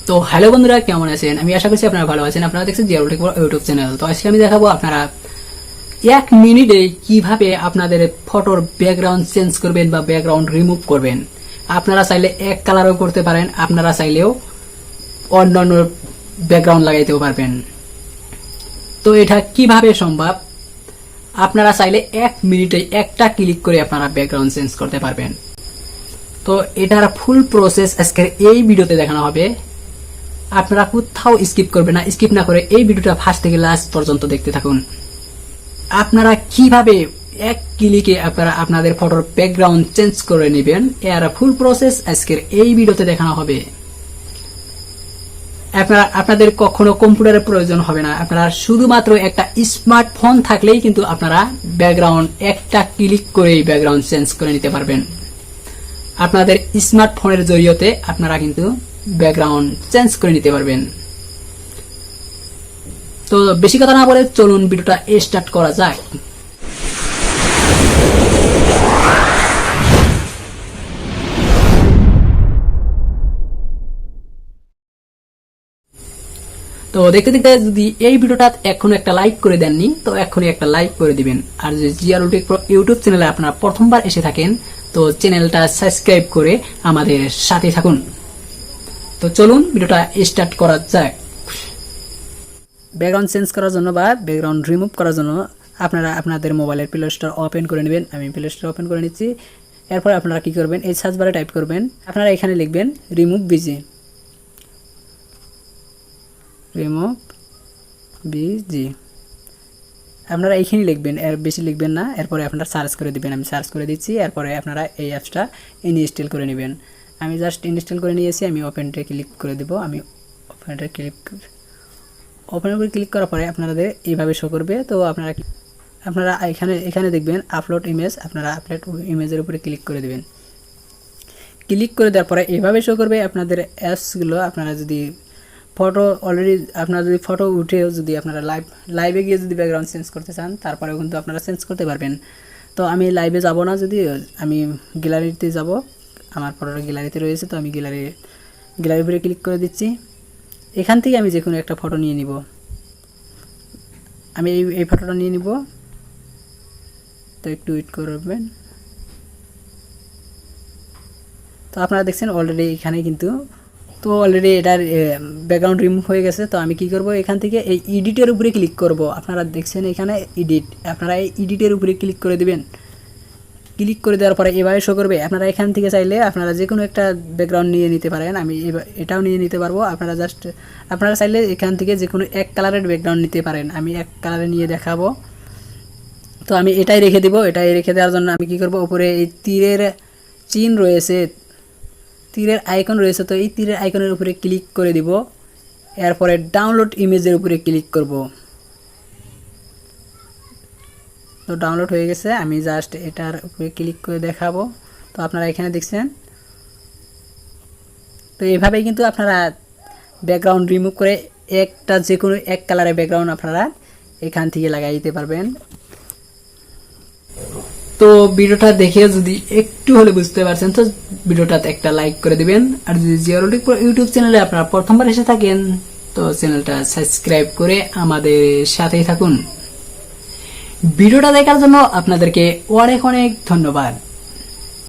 তো হ্যালো বন্ধুরা, কেমন আছেন? আমি আশা করছি আপনারা ভালো আছেন। আপনারা দেখছেন জিয়ারুল ইউটিউব চ্যানেল। তো আজকে আমি দেখাবো আপনারা 1 মিনিটে কিভাবে আপনাদের ফটোর ব্যাকগ্রাউন্ড চেঞ্জ করবেন বা ব্যাকগ্রাউন্ড রিমুভ করবেন। আপনারা চাইলে এক কালারও করতে পারেন, আপনারা চাইলেও অন্যান্য ব্যাকগ্রাউন্ড লাগাইতেও পারবেন। তো এটা কিভাবে সম্ভব? আপনারা চাইলে 1 মিনিটে একটা ক্লিক করে আপনারা ব্যাকগ্রাউন্ড চেঞ্জ করতে পারবেন। তো এটার ফুল প্রসেস আজকের এই ভিডিওতে দেখানো হবে। আপনারা কোথাও স্কিপ করবেন না, স্কিপ না করে এই ভিডিওটা ফার্স্ট থেকে লাস্ট পর্যন্ত দেখতে থাকুন। আপনারা কিভাবে 1 ক্লিকে আপনারা আপনাদের ফটোর ব্যাকগ্রাউন্ড চেঞ্জ করে নেবেন, এর ফুল প্রসেস আজকের এই ভিডিওতে দেখানো হবে। আপনাদের কখনো কম্পিউটারের প্রয়োজন হবে না, আপনারা শুধুমাত্র একটা স্মার্টফোন থাকলেই কিন্তু আপনারা ব্যাকগ্রাউন্ড একটা ক্লিক করেই ব্যাকগ্রাউন্ড চেঞ্জ করে নিতে পারবেন। আপনাদের স্মার্টফোনের জরিয়তে আপনারা কিন্তু ব্যাকগ্রাউন্ড চেঞ্জ করে নিতে পারবেন। তো বেশি কথা না বলে চলুন ভিডিওটা স্টার্ট করা যাক। তো দেখতে দেখতে যদি এই ভিডিওটা এখনো একটা লাইক করে দেননি, তো এখনই একটা লাইক করে দিবেন। আর যদি জিয়ারুল ইউটিউব চ্যানেলে আপনারা প্রথমবার এসে থাকেন, তো চ্যানেলটা সাবস্ক্রাইব করে আমাদের সাথে থাকুন। তো চলুন ভিডিওটা স্টার্ট করা যাক। ব্যাকগ্রাউন্ড চেঞ্জ করার জন্য বা ব্যাকগ্রাউন্ড রিমুভ করার জন্য আপনারা আপনাদের মোবাইলের প্লে স্টোর ওপেন করে নেবেন। আমি প্লে স্টোর ওপেন করে নিচ্ছি। এরপর আপনারা কি করবেন, এই সার্চ বারে টাইপ করবেন, আপনারা এখানে লিখবেন রিমুভ বিজি, রিমুভ বিজি। আপনারা এইখানে লিখবেন, এর বেশি লিখবেন না। এরপরে আপনারা সার্চ করে দিবেন, আমি সার্চ করে দিচ্ছি। এরপরে আপনারা এই অ্যাপসটা ইনস্টল করে নেবেন। আমি জাস্ট ইনস্টল করে নিয়েছি, আমি ওপেনটা ক্লিক করে দেব। আমি ওপেনটা ওপেন করে ক্লিক করার পরে আপনাদের এইভাবে শো করবে। তো আপনারা এখানে দেখবেন আপলোড ইমেজ, আপনারা আপলোড ইমেজের উপরে ক্লিক করে দেবেন। ক্লিক করে দেওয়ার পরে এইভাবে শো করবে আপনাদের অ্যাপসগুলো। আপনারা যদি ফটো অলরেডি আপনারা যদি ফটো উঠেও যদি আপনারা লাইভে গিয়ে যদি ব্যাকগ্রাউন্ড চেঞ্জ করতে চান, তারপরেও কিন্তু আপনারা চেঞ্জ করতে পারবেন। তো আমি লাইভে যাব না, যদি আমি গ্যালারিতে যাব, আমার ফটোটা গ্যালারিতে রয়েছে। তো আমি গ্যালারির উপরে ক্লিক করে দিচ্ছি। এখান থেকে আমি যে কোনো একটা ফটো নিয়ে নিব। আমি এই ফটোটা নিয়ে নিব। তো একটু ওয়েট করবেন। তো আপনারা দেখছেন অলরেডি এখানে কিন্তু অলরেডি এটার ব্যাকগ্রাউন্ড রিমুভ হয়ে গেছে। তো আমি কি করব, এখান থেকে এই এডিটের উপরে ক্লিক করব। আপনারা দেখছেন এখানে এডিট, আপনারা এই এডিটের উপরে ক্লিক করে দিবেন। ক্লিক করে দেওয়ার পরে এভাবে শো করবে। আপনারা এখান থেকে চাইলে আপনারা যে কোনো একটা ব্যাকগ্রাউন্ড নিয়ে নিতে পারেন। আমি এটাও নিয়ে নিতে পারবো। আপনারা চাইলে এখান থেকে যে কোনো এক কালারের ব্যাকগ্রাউন্ড নিতে পারেন। আমি এক কালারে নিয়ে দেখাবো। তো আমি এটাই রেখে দিব। এটাই রেখে দেওয়ার জন্য আমি কি করব, উপরে এই তীরের চিহ্ন রয়েছে, তীরের আইকন রয়েছে। তো এই তীরের আইকনের উপরে ক্লিক করে দিব। এরপরে ডাউনলোড ইমেজের উপরে ক্লিক করব। তো ডাউনলোড হয়ে গেছে, আমি জাস্ট এটার উপরে ক্লিক করে দেখাবো। তো আপনারা এখানে দেখছেন। তো এইভাবেই কিন্তু আপনারা ব্যাকগ্রাউন্ড রিমুভ করে একটা যে কোনো এক কালারের ব্যাকগ্রাউন্ড আপনারা এখান থেকে লাগাই দিতে পারবেন। তো ভিডিওটা দেখে যদি একটু হলে বুঝতে পারছেন, তো ভিডিওটাতে একটা লাইক করে দিবেন। আর যদি জিয়ারুল ইউটিউব চ্যানেলে আপনারা প্রথমবার এসে থাকেন, তো চ্যানেলটা সাবস্ক্রাইব করে আমাদের সাথেই থাকুন। ভিডিওটা দেখার জন্য আপনাদেরকে অনেক অনেক ধন্যবাদ।